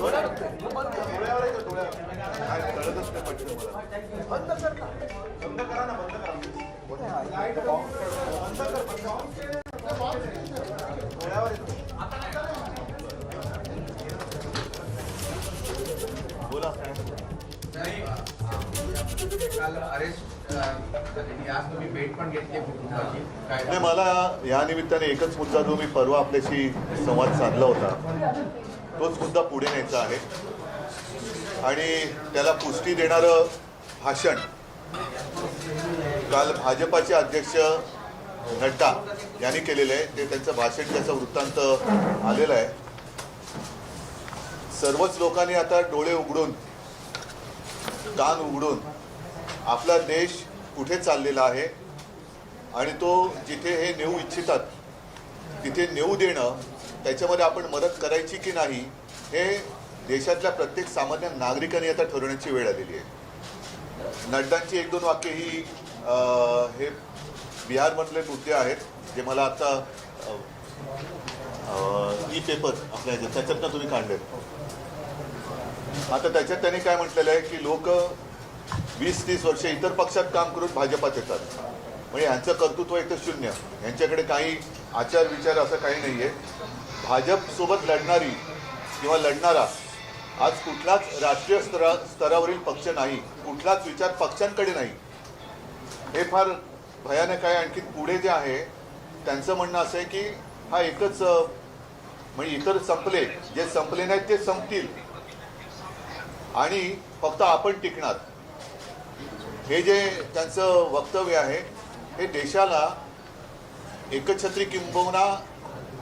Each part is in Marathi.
नाही, मला या निमित्ताने एकच मुद्दा जो मी परवा आपल्याशी संवाद साधला होता तोच मुद्दा पुढे न्यायचा आहे आणि त्याला पुष्टी देणारं भाषण काल भाजपाचे अध्यक्ष नड्डा यांनी केलेलं आहे. ते त्यांचं भाषण, त्याचा वृत्तांत आलेला आहे. सर्वच लोकांनी आता डोळे उघडून, कान उघडून आपला देश कुठे चाललेला आहे आणि तो जिथे हे नेऊ इच्छितात तिथे नेऊ देणं, त्याच्यामध्ये आपण मदत करायची की नाही हे देशातल्या प्रत्येक सामान्य नागरिकांनी आता ठरवण्याची वेळ आलेली आहे. नड्डांची एक दोन वाक्य ही हे बिहारमधले मुद्दे आहेत जे मला आता ई पेपर आपल्या त्याच्यातनं तुम्ही काढले. आता त्याच्यात त्यांनी काय म्हटलेलं आहे की लोक 20-30 वर्ष इतर पक्षात काम करून भाजपात येतात, म्हणजे यांचं कर्तृत्व एक तर शून्य, यांच्याकडे काही आचार विचार असं काही नाही आहे. भाजपसोबत लढणारी किंवा लढणारा आज कुठलाच राष्ट्रीय स्तरावरील पक्ष नाही, कुठलाच विचार पक्षांकडे नाही. हे फार भयानक आहे. आणखी पुढे जे आहे त्यांचं म्हणणं असं आहे की हा एकच, म्हणजे इतर संपले, जे संपले नाहीत ते संपतील आणि फक्त आपण टिकणार. हे जे त्यांचं वक्तव्य आहे हे देशाला एकछत्री किंबहुना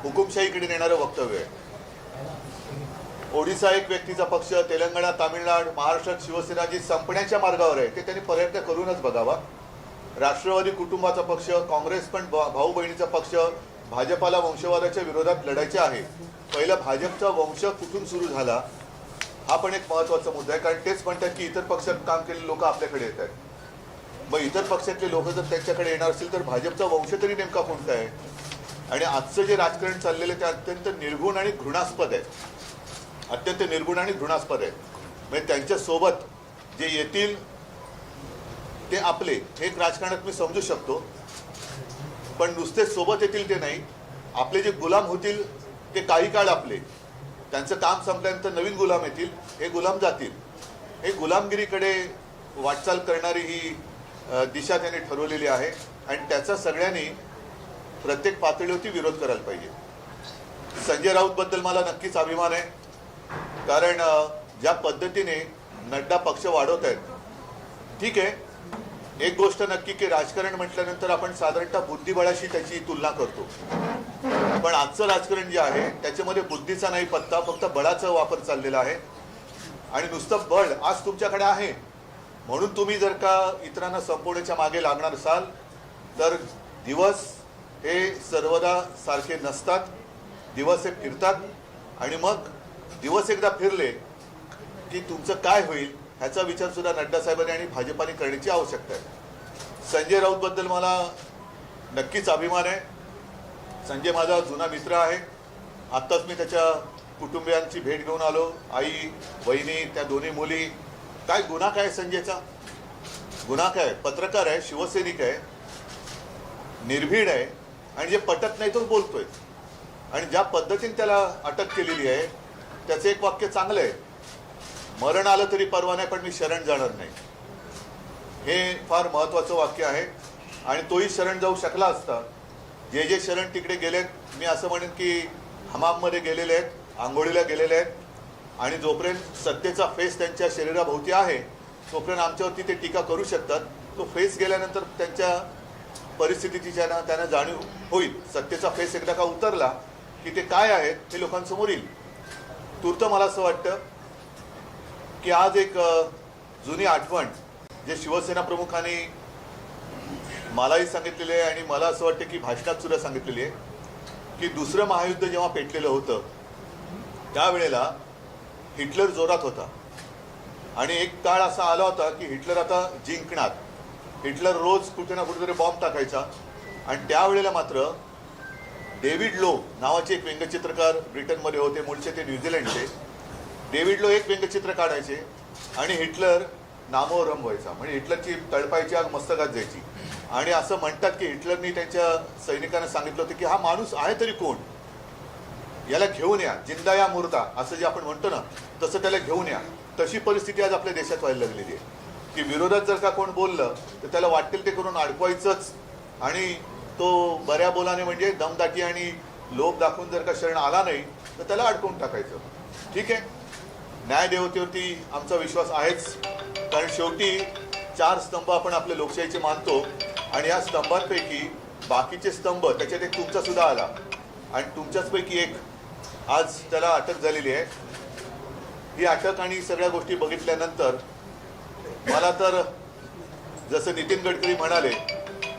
हुकुमशाहीकडे नेणारं वक्तव्य आहे. ओडिसा एक व्यक्तीचा पक्ष, तेलंगणा, तामिळनाडू, महाराष्ट्रात शिवसेना जी संपण्याच्या मार्गावर आहे ते त्यांनी प्रयत्न करूनच बघावा. राष्ट्रवादी कुटुंबाचा पक्ष, काँग्रेस पण भाऊ बहिणीचा पक्ष, भाजपाला वंशवादाच्या विरोधात लढायचे आहे. पहिला भाजपचा वंश कुठून सुरू झाला हा पण एक महत्त्वाचा मुद्दा आहे. कारण तेच म्हणतात की इतर पक्षात काम केलेले लोक आपल्याकडे येत आहेत. मग इतर पक्षातले लोक जर त्यांच्याकडे येणार असतील तर भाजपचा वंश तरी नेमका कोणता आहे? आणि आजचं जे राजकारण चाललेलं आहे ते अत्यंत निर्गुण आणि घृणास्पद आहे, अत्यंत निर्गुण आणि घृणास्पद आहे. म्हणजे त्यांच्यासोबत जे येतील ते आपले, हे एक राजकारणात मी समजू शकतो, पण नुसते सोबत येतील ते नाही, आपले जे गुलाम होतील ते काही काळ आपले, त्यांचं काम संपल्यानंतर नवीन गुलाम येतील, हे गुलाम जातील. हे गुलामगिरीकडे वाटचाल करणारी ही दिशा त्यांनी ठरवलेली आहे आणि त्याचा सगळ्यांनी प्रत्येक पातळीवरती विरोध करायला पाहिजे. संजय राऊतबद्दल मला नक्कीच अभिमान आहे, कारण ज्या पद्धतीने नड्डा पक्ष वाढवत आहेत, ठीक आहे, एक गोष्ट नक्की की राजकारण म्हटल्यानंतर आपण साधारणतः बुद्धिबळाशी त्याची तुलना करतो, पण आजचं राजकारण जे आहे त्याच्यामध्ये बुद्धीचा नाही पत्ता, फक्त बळाचा वापर चाललेला आहे. आणि नुसतं बळ आज तुमच्याकडे आहे म्हणून तुम्ही जर का इतरांना संपवण्याच्या मागे लागणार असाल तर दिवस हे सर्वदा सारखे नसतात. दिवस हे फिरतात आणि मग दिवस एकदा फिरले की तुमचं काय होईल ह्याचा विचार सुद्धा नड्डा साहेबांनी आणि भाजपाने करण्याची आवश्यकता आहे. संजय राऊतबद्दल मला नक्कीच अभिमान आहे. संजय माझा जुना मित्र आहे. आत्ताच मी त्याच्या कुटुंबियांची भेट घेऊन आलो, आई, वहिनी, त्या दोन्ही मुली. काय गुन्हा काय संजयचा? गुन्हा काय? पत्रकार आहे, शिवसैनिक आहे, निर्भीड आहे आणि जे पटत नाही तोच बोलतोय. आणि ज्या पद्धतीने त्याला अटक केलेली आहे त्याचं एक वाक्य चांगलं आहे, मरण आलं तरी परवा नाही पण मी शरण जाणार नाही. हे फार महत्त्वाचं वाक्य आहे आणि तोही शरण जाऊ शकला असता. जे शरण तिकडे गेलेत, मी असं म्हणेन की हमाममध्ये गेलेले आहेत, आंघोळीला गेलेले आहेत आणि जोपर्यंत सत्तेचा फेस त्यांच्या शरीराभोवती आहे तोपर्यंत आमच्यावरती ते टीका करू शकतात. तो फेस गेल्यानंतर त्यांच्या परिस्थितीची त्यांना जाणीव होईल. सत्तेचा फेस एकदा का उतरला की ते काय आहेत हे लोकांसमोर येईल. तूर्त मला असं वाटतं की आज एक जुनी आठवण जे शिवसेना प्रमुखांनी मलाही सांगितलेली आहे आणि मला असं वाटतं की भाषणात सुद्धा सांगितलेली आहे की दुसरं महायुद्ध जेव्हा पेटलेलं होतं त्यावेळेला हिटलर जोरात होता आणि एक काळ असा आला होता की हिटलर आता जिंकणार. हिटलर रोज कुठे ना कुठेतरी बॉम्ब टाकायचा आणि त्यावेळेला मात्र डेव्हिड लो नावाचे एक व्यंगचित्रकार ब्रिटनमध्ये होते, मूळचे ते न्यूझीलंडचे, डेव्हिडलो एक व्यंगचित्र काढायचे आणि हिटलर नामोहरम व्हायचा, म्हणजे हिटलरची तळपायची आग मस्तकात जायची. आणि असं म्हणतात की हिटलरनी त्यांच्या सैनिकांना सांगितलं होतं की हा माणूस आहे तरी कोण, याला घेऊन या, जिंदा या मुर्दा असं जे आपण म्हणतो ना, तसं त्याला घेऊन या. तशी परिस्थिती आज आपल्या देशात व्हायला लागलेली आहे की विरोधात जर का कोण बोललं तर त्याला वाटेल ते करून अडकवायचंच, आणि तो बऱ्या बोलाने म्हणजे दमदाटी आणि लोभ दाखवून जर का शरण आला नाही तर त्याला अडकवून टाकायचं. ठीक आहे, न्यायदेवतेवरती आमचा विश्वास आहेच, कारण शेवटी 4 स्तंभ आपण आपल्या लोकशाहीचे मानतो, आणि या स्तंभांपैकी बाकीचे स्तंभ, त्याच्यात एक तुमचा सुद्धा आला, आणि तुमच्याचपैकी एक आज त्याला अटक झालेली आहे. ही अटक आणि सगळ्या गोष्टी बघितल्यानंतर मला तर जसं नितीन गडकरी म्हणाले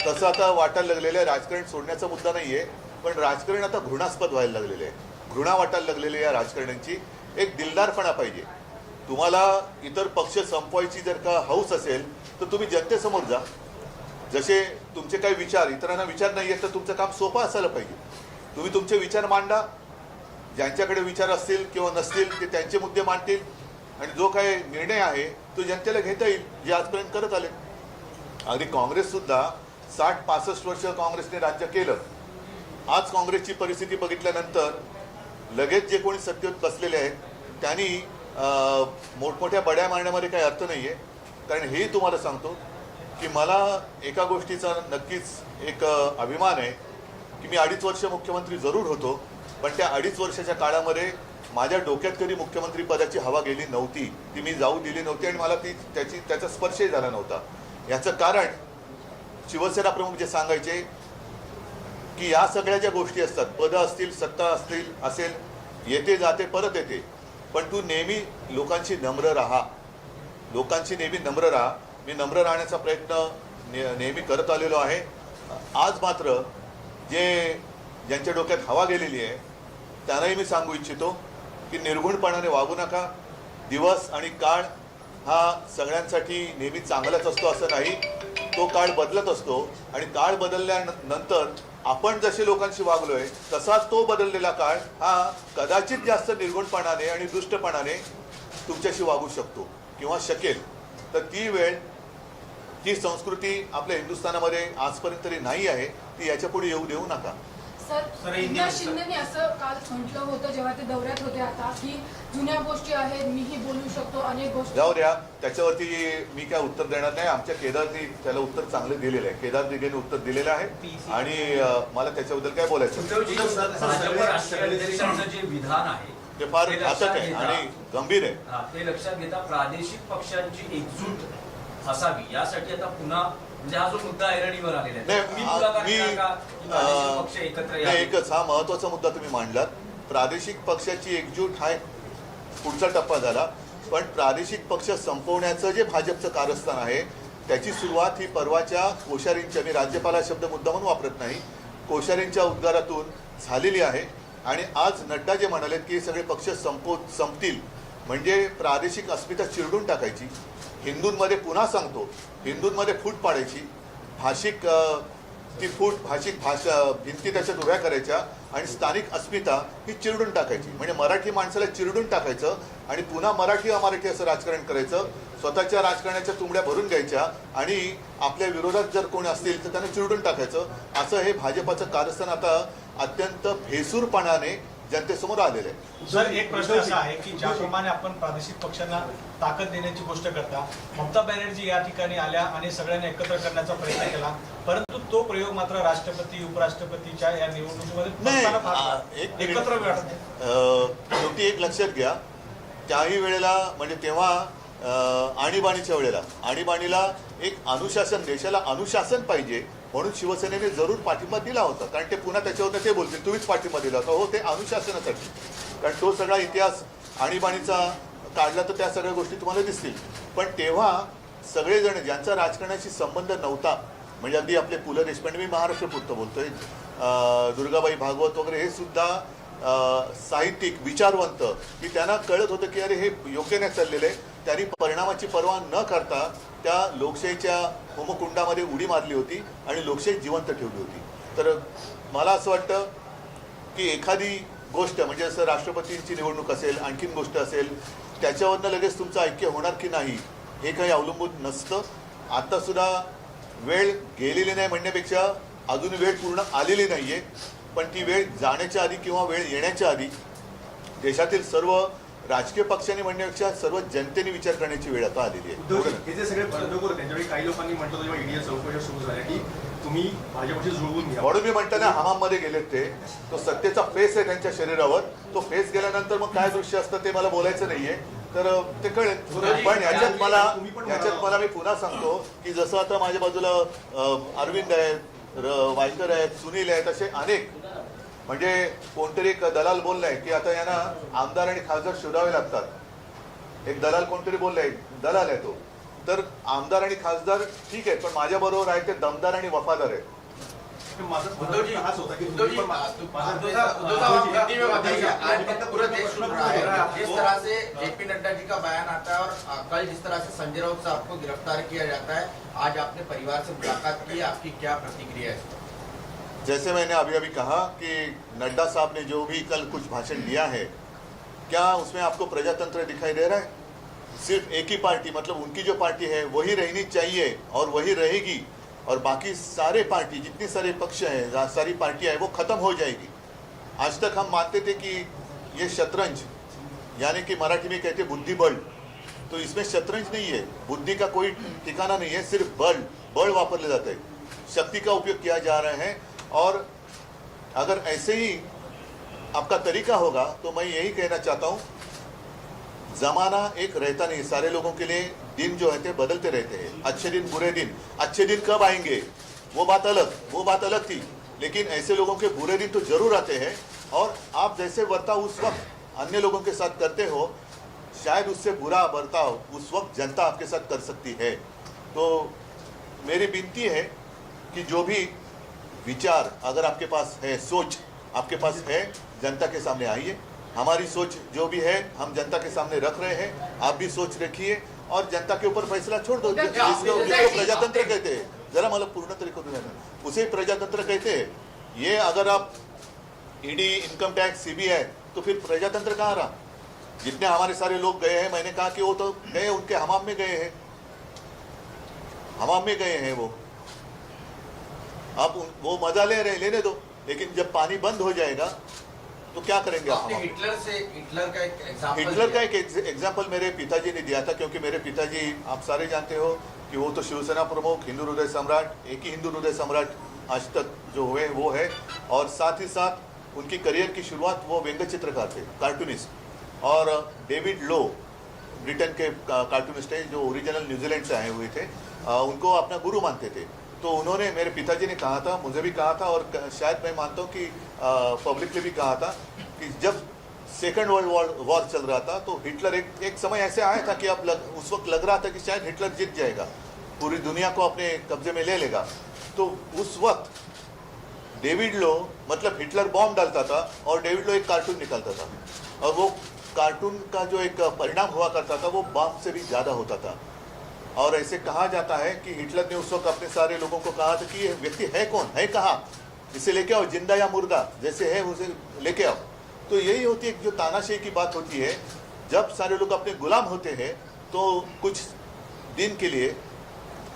तसं आता वाटायला लागलेलं आहे, राजकारण सोडण्याचा मुद्दा नाही आहे, पण राजकारण आता घृणास्पद व्हायला लागलेलं आहे. घृणा वाटायला लागलेली आहे या राजकारण्यांची. एक दिलदारपणा पाहिजे. तुम्हाला इतर पक्ष संपवायची जर का हौस असेल तर तुम्ही जनतेसमोर जा. जसे तुमचे काही विचार इतरांना विचार नाही आहेत तर तुमचं काम सोपं असायला पाहिजे. तुम्ही तुमचे विचार मांडा, ज्यांच्याकडे विचार असतील किंवा नसतील ते त्यांचे मुद्दे मांडतील, आणि जो काही निर्णय आहे तो जनतेला घेता येईल, जे आजपर्यंत करत आले. अगदी काँग्रेससुद्धा 60-65 वर्ष काँग्रेसने राज्य केलं. आज काँग्रेसची परिस्थिती बघितल्यानंतर लगेच जे कोणी सत्तेत बसलेले आहेत त्यांनी मोठमोठ्या बड्या मारण्यामध्ये काही अर्थ नाही आहे. कारण हेही तुम्हाला सांगतो की मला एका गोष्टीचा नक्कीच एक अभिमान आहे की मी 2.5 वर्ष मुख्यमंत्री जरूर होतो, पण त्या 2.5 वर्षाच्या काळामध्ये माझ्या डोक्यात कधी मुख्यमंत्री पदाची हवा गेली नव्हती, ती मी जाऊ दिली नव्हती, आणि मला त्याचा स्पर्शही झाला नव्हता. याचं कारण शिवसेना प्रमुख जे सांगायचे की या सगळ्या ज्या गोष्टी असतात, पदं असतील, सत्ता असेल, येते जाते परत येते, पण तू नेहमी लोकांशी नम्र राहा, लोकांशी नेहमी नम्र राहा. मी नम्र राहण्याचा प्रयत्न नेहमी करत आलेलो आहे. आज मात्र ज्यांच्या डोक्यात हवा गेलेली आहे त्यांनाही मी सांगू इच्छितो की निर्घुणपणाने वागू नका. दिवस आणि काळ हा सगळ्यांसाठी नेहमी चांगलाच असतो असं नाही, तो काळ बदलत असतो, आणि काळ बदलल्यानंतर आपण जसे लोकांशी वागलोय तसाच तो बदललेला काळ हा कदाचित जास्त निर्गुणपणाने आणि दुष्टपणाने तुमच्याशी वागू शकतो किंवा शकेल. तर ती वेळ, जी संस्कृती आपल्या हिंदुस्थानामध्ये आजपर्यंत तरी नाही आहे, ती याच्या पुढे येऊ देऊ नका. सर, एकनाथ शिंदेनी असं काल म्हटलं होतं जेव्हा ते दौऱ्यात होते आता, की जुन्या गोष्टी आहेत, मीही बोलू शकतो, अनेक गोष्टी. जाऊ द्या, त्याच्यावरती मी काय उत्तर देणार नाही. आमच्या केदारनी त्याला उत्तर चांगलं दिलेलं आहे, केदार दिघेने उत्तर दिलेलं आहे, आणि मला त्याच्याबद्दल काय बोलायचं. जे विधान आहे ते फार घातक आहे आणि गंभीर आहे. ते लक्षात घेता प्रादेशिक पक्षांची एकजूट असावी यासाठी आता पुन्हा, म्हणजे हा जो मुद्दा ऐरणीवर आलेला आहे, एकच हा महत्वाचा मुद्दा तुम्ही मांडलात. प्रादेशिक पक्षाची एकजूट हा पुढचा टप्पा झाला, पण प्रादेशिक पक्ष संपवण्याचं जे भाजपचं कारस्थान आहे त्याची सुरुवात ही परवाच्या कोश्यारींच्या, मी राज्यपाला शब्द मुद्दा म्हणून वापरत नाही, कोश्यारींच्या उद्गारातून झालेली आहे. आणि आज नड्डा जे म्हणालेत की सगळे पक्ष संपतील म्हणजे प्रादेशिक अस्मिता चिरडून टाकायची, हिंदूंमध्ये पुन्हा सांगतो हिंदूंमध्ये फूट पाडायची, भाषिक भाषा भिंती त्याच्यात उभ्या करायच्या, आणि स्थानिक अस्मिता ही चिरडून टाकायची. म्हणजे मराठी माणसाला चिरडून टाकायचं आणि पुन्हा मराठी अमराठी असं राजकारण करायचं, स्वतःच्या राजकारणाच्या तुंबड्या भरून घ्यायच्या, आणि आपल्या विरोधात जर कोणी असतील तर त्यांना चिरडून टाकायचं. असं हे भाजपाचं कारस्थान आता अत्यंत भेसूरपणाने जनतेसमोर आलेलं आहे. सर, एक प्रश्न असा आहे की ज्याप्रमाणे आपण प्रादेशिक पक्षांना ताकद देण्याची गोष्ट करता, ममता बॅनर्जी या ठिकाणी आल्या आणि सगळ्यांना एकत्र करण्याचा प्रयत्न केला, परंतु तो प्रयोग मात्र राष्ट्रपती उपराष्ट्रपतीच्या या निवडणुकीमध्ये एकत्र शेवटी एक लक्षात घ्या, त्याही वेळेला म्हणजे तेव्हा आणीबाणीच्या वेळेला आणीबाणीला एक अनुशासन, देशाला अनुशासन पाहिजे म्हणून शिवसेनेने जरूर पाठिंबा दिला होता. कारण ते पुन्हा त्याच्यावर ते बोलतील तुम्हीच पाठिंबा दिला होता. हो, ते अनुशासनासाठी, कारण तो सगळा इतिहास आणीबाणीचा काढला तर त्या सगळ्या गोष्टी तुम्हाला दिसतील. पण तेव्हा सगळेजण ज्यांचा राजकारणाशी संबंध नव्हता, म्हणजे अगदी आपले पु ल देशपांडे, मी महाराष्ट्रपुरतं बोलतोय, दुर्गाबाई भागवत वगैरे, हे सुद्धा साहित्यिक विचारवंत, की त्यांना कळत होतं की अरे हे योग्य नाही चाललेलं आहे. त्यांनी परिणामाची पर्वा न करता त्या लोकशाहीच्या होमकुंडामध्ये उडी मारली होती आणि लोकशाही जिवंत ठेवली होती. तर मला असं वाटतं की एखादी गोष्ट म्हणजे जसं राष्ट्रपतींची निवडणूक असेल, आणखीन गोष्ट असेल, त्याच्यावरनं लगेच तुमचं ऐक्य होणार की नाही हे काही अवलंबून नसतं. आत्तासुद्धा वेळ गेलेली नाही म्हणण्यापेक्षा अजून वेळ पूर्ण आलेली नाही आहे, पण ती वेळ जाण्याच्या आधी किंवा वेळ येण्याच्या आधी देशातील सर्व राजकीय पक्षांनी म्हणण्यापेक्षा सर्व जनतेने विचार करण्याची वेळ आता आलेली आहे. उद्धवजी, हे जे सगळे बंधुक होते त्यांच्यावेळी काही लोकांनी म्हटलं होतं जेव्हा ईडीच्या चौकशा सुरू झाल्या की तुम्ही भाजपशी जुळवून घ्या. म्हणून मी म्हणताना हमाममध्ये गेलेत तो सत्तेचा फेस आहे त्यांच्या शरीरावर. तो फेस गेल्यानंतर मग काय दृश्य असतं ते मला बोलायचं नाहीये, तर ते कळेल. पण याच्यात मला मी पुन्हा सांगतो की जसं आता माझ्या बाजूला अरविंद आहेत, वायकर आहेत, सुनील आहेत, असे अनेक म्हणजे कोणतरी एक दलाल बोललाय की आता यांना आमदार आणि खासदार शोधावे लागतात. एक दलाल कोणतरी बोललाय, दलाल आहे तो. तर आमदार आणि खासदार ठीक आहे, पण माझ्या बरोबर आहे ते दमदार आणि वफादार आहेत. माझा उद्धवजी, हाच होता की उद्धवजी, तुम्ही पण उद्धव साहब, हिंदी में बताइए, आज तक पूरा देश सुन रहा है जिस तरह से जेपी नड्डा जी का बयान आता है और कल जिस तरह से संजय राउत साहब को गिरफ्तार किया जाता है, आज आपने परिवार से मुलाकात की, आपकी क्या प्रतिक्रिया है? जैसे मैंने अभी अभी कहा कि नड्डा साहब ने जो भी कल कुछ भाषण दिया है, क्या उसमें आपको प्रजातंत्र दिखाई दे रहा है? सिर्फ एक ही पार्टी, मतलब उनकी जो पार्टी है वही रहनी चाहिए और वही रहेगी, और बाकी सारे पार्टी जितनी सारे पक्ष हैं, सारी पार्टियां हैं, वो खत्म हो जाएगी. आज तक हम मानते थे कि ये शतरंज, यानी कि मराठी में कहते बुद्धिबल, तो इसमें शतरंज नहीं है, बुद्धि का कोई ठिकाना नहीं है, सिर्फ बल वापरले जाते हैं, शक्ति का उपयोग किया जा रहा है. और अगर ऐसे ही आपका तरीका होगा तो मैं यही कहना चाहता हूँ, जमाना एक रहता नहीं, सारे लोगों के लिए दिन जो है बदलते रहते हैं. अच्छे दिन बुरे दिन, अच्छे दिन कब आएंगे वो बात अलग थी, लेकिन ऐसे लोगों के बुरे दिन तो जरूर आते हैं. और आप जैसे बर्ताव उस वक्त अन्य लोगों के साथ करते हो, शायद उससे बुरा बर्ताव उस वक्त जनता आपके साथ कर सकती है. तो मेरी विनती है कि जो भी विचार अगर आपके पास है, सोच आपके पास है, जनता के सामने आइए. हमारी सोच जो भी है हम जनता के सामने रख रहे हैं, आप भी सोच रखिए और जनता के ऊपर फैसला छोड़ दो. जिसको प्रजातंत्र कहते हैं, जरा मतलब पूर्ण तरीके से उसे प्रजातंत्र कहते हैं. ये अगर आप ईडी, इनकम टैक्स, सीबीआई, तो फिर प्रजातंत्र कहाँ रहा? जितने हमारे सारे लोग गए हैं, मैंने कहा कि वो तो गए उनके हमाम में गए हैं, हमाम में गए हैं वो. आप वो मजा ले रहे हैं, लेने दो, लेकिन जब पानी बंद हो जाएगा तो क्या करेंगे आप? हिटलर का एक एग्जाम्पल, हिटलर का एक एग्जाम्पल मेरे पिताजी ने दिया था, क्योंकि मेरे पिताजी आप सारे जानते हो कि वो तो शिवसेना प्रमुख, हिंदू हृदय सम्राट, एक ही हिंदू हृदय सम्राट आज तक जो हुए वो है. और साथ ही साथ उनकी करियर की शुरुआत वो व्यंग्य चित्रकार थे, कार्टूनिस्ट. और डेविड लो ब्रिटेन के कार्टूनिस्ट है जो ओरिजिनल न्यूजीलैंड से आए हुए थे, उनको अपना गुरु मानते थे. तो उन्होंने, मेरे पिताजी ने कहा था, मुझे भी कहा था, और शायद मैं मानता हूँ कि पब्लिकली भी कहा था कि जब सेकेंड वर्ल्ड वॉर चल रहा था तो हिटलर एक समय ऐसे आया था कि उस वक्त लग रहा था कि शायद हिटलर जीत जाएगा, पूरी दुनिया को अपने कब्जे में ले लेगा. तो उस वक्त डेविड लो, मतलब हिटलर बॉम्ब डालता था और डेविड लो एक कार्टून निकालता था, और वो कार्टून का जो एक परिणाम हुआ करता था वो बॉम्ब से भी ज़्यादा होता था. और ऐसे कहा जाता है कि हिटलर ने उस वक्त अपने सारे लोगों को कहा था कि ये व्यक्ति है कौन, है कहाँ, इसे लेके आओ, जिंदा या मुर्दा जैसे है उसे लेके आओ. तो यही होती है जो तानाशाही की बात होती है. जब सारे लोग अपने गुलाम होते हैं तो कुछ दिन के लिए,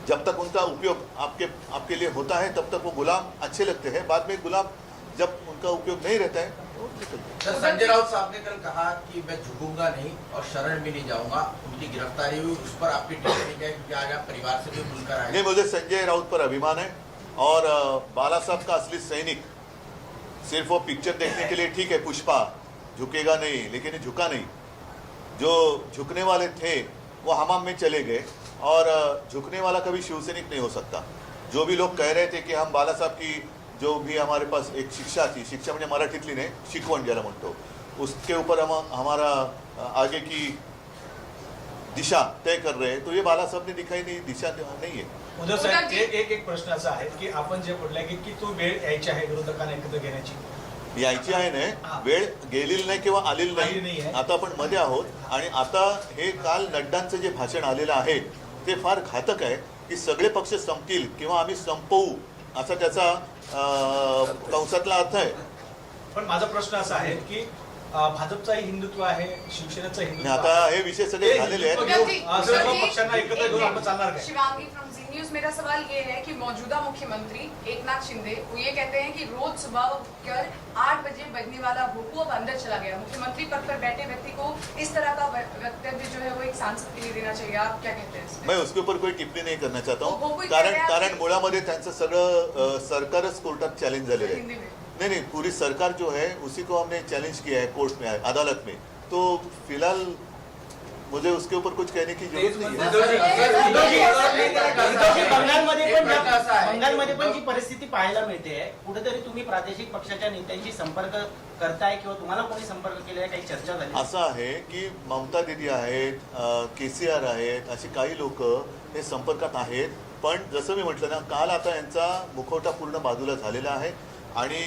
जब तक उनका उपयोग आपके लिए होता है तब तक वो गुलाम अच्छे लगते हैं. बाद में गुलाम जब उनका उपयोग नहीं रहता है तो निकलते हैं. सर, संजय राउत साहब ने कल कहा कि मैं झुकूंगा नहीं और शरण भी नहीं जाऊंगा. उनकी गिरफ्तारी हुई, उस पर आपकी टिप्पणी क्या है? क्योंकि आज आप परिवार से भी मिलकर आए. नहीं, मुझे संजय राउत पर अभिमान है. और बाला साहब का असली सैनिक सिर्फ वो पिक्चर देखने के लिए, ठीक है पुष्पा झुकेगा नहीं, लेकिन झुका नहीं. जो झुकने वाले थे वो हमाम में चले गए, और झुकने वाला कभी शिवसैनिक नहीं हो सकता. जो भी लोग कह रहे थे कि हम बाला साहब की जो भी हमारे पास एक शिक्षा थी, शिक्षा म्हणजे मराठीतली नाही, शिकवण ज्याला म्हणतो, उसके ऊपर हम हमारा आगे की दिशा तय कर रहे हैं, तो ये बाला साहब ने दिखाई नहीं, दिशा नहीं है. उद्धव साहेब, एक प्रश्न असा आहे की आपण जे बोललाय की तो वेळ यायची आहे विरोधकांना एकत्र घेण्याची, यायची आहे ना, वेळ गेलेली नाही किंवा आलेली नाही. आता आपण मध्ये आहोत. आणि आता हे काल नड्डांचं जे भाषण आलेलं आहे ते फार घातक आहे की सगळे पक्ष संपतील किंवा आम्ही संपवू, असा त्याचा कंसातला अर्थ आहे. पण माझा प्रश्न असा आहे की भाजपचाही हिंदुत्व आहे, शिवसेनेचं आणि हिंदुत्व आता आहे. हे विषय सगळे झालेले आहेत. सर्व पक्षांना एकत्र घेऊन आपण चालणार काय? शिवांगी फ्रॉम जी न्यूज, मेरा सवाल ये है कि मौजूदा मुख्यमंत्री एकनाथ शिंदे वो ये कहते हैं कि रोज सुबह उठकर 8 बजे बजने वाला भोपू अब अंदर चला गया। मुख्यमंत्री पद पर बैठे व्यक्ति को इस तरह का वक्तव्य जो है वो एक सांसद के लिए देना चाहिए, आप क्या कहते हैं इसमें? मैं उसके ऊपर कोई टिप्पणी नहीं करना चाहता वो हूँ कोई कारण कह रहा है कारण कि- मुळामध्ये त्यांचं सगळं सरकारच कोर्टात चॅलेंज झालेलं हिंदी आहे. में नहीं, पूरी सरकार जो है उसी को हमने चैलेंज किया है कोर्ट में, अदालत में. तो फिलहाल मुझे उसके ऊपर कुछ कहने की जरूरत नहीं है. बंगालमध्ये पण जी परिस्थिती पाहायला मिळते, कुठेतरी तुम्ही प्रादेशिक पक्षाच्या नेत्यांशी संपर्क करताय किंवा तुम्हाला कोणी संपर्क केलाय, काही चर्चा झाली? असं आहे की ममता दीदी आहेत, KCR आहेत, अशी काही लोक हे संपर्कात आहेत. पण जसं मी म्हटलं ना, काल आता यांचा मुखवटा पूर्ण बाजूला झालेला आहे. आणि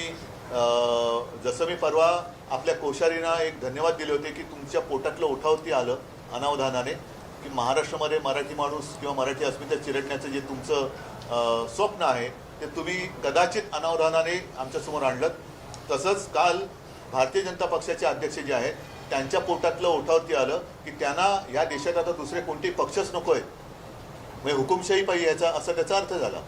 जसं मी परवा आपल्या कोश्यारींना एक धन्यवाद दिले होते की तुमच्या पोटातलं ओठावरती आलं अनावधानाने, की महाराष्ट्रामध्ये मराठी माणूस किंवा मराठी अस्मिता चिरडण्याचं जे तुमचं स्वप्न आहे ते तुम्ही कदाचित अनावधानाने आमच्यासमोर आणलं. तसंच काल भारतीय जनता पक्षाचे अध्यक्ष जे आहेत त्यांच्या पोटातलं ओठावरती आलं की त्यांना या देशात आता दुसरे कोणतेही पक्षच नको आहेत, म्हणजे हुकुमशाही पाहिजे याचा असा त्याचा अर्थ झाला.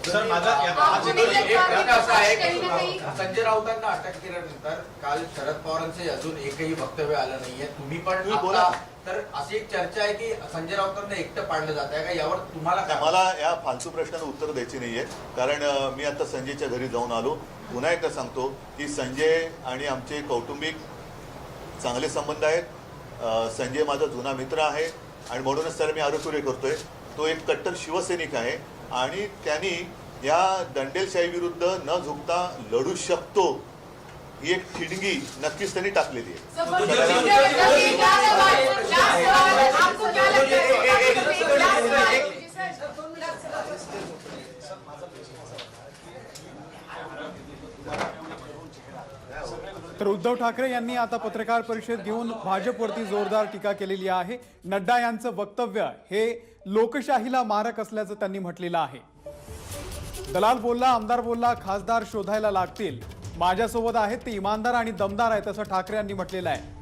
सर माझा आपको नहीं लगता एक प्रश्न असा आहे कहीं ना कहीं की संजय राऊतांना अटक केल्यानंतर काल शरद पवारांचे अजून एकही वक्तव्य आलं नाहीये. तुम्ही पण तुम्ही बोला. आता तर अशी एक चर्चा आहे की संजय राऊतांना एकटं पाडलं जात आहे का, यावर तुम्हाला काय मला या फालतू प्रश्नाला उत्तर द्यायची नाहीये. कारण मी आता संजयच्या घरी जाऊन आलो. पुन्हा एकदा सांगतो की संजय आणि आमचे कौटुंबिक चांगले संबंध आहेत. संजय माझा जुना मित्र आहे आणि म्हणूनच त्याला मी आरोग्य करतोय. तो एक कट्टर शिवसैनिक आहे आणि त्यांनी या दंडेलशाही विरुद्ध न झुकता लढू शकतो ही एक ठिणगी नक्कीच त्यांनी टाकलेली आहे. आपको क्या लगता है? तर उद्धव ठाकरे यांनी आता पत्रकार परिषद घेऊन भाजपवरती जोरदार टीका केलेली आहे. नड्डा यांचं वक्तव्य हे लोकशाहीला मारक असल्याचं त्यांनी म्हटलेलं आहे. दलाल बोलला, आमदार बोलला, खासदार शोधायला लागतील. माझ्यासोबत आहेत ते इमानदार आणि दमदार आहेत असं ठाकरे यांनी म्हटलेलं आहे.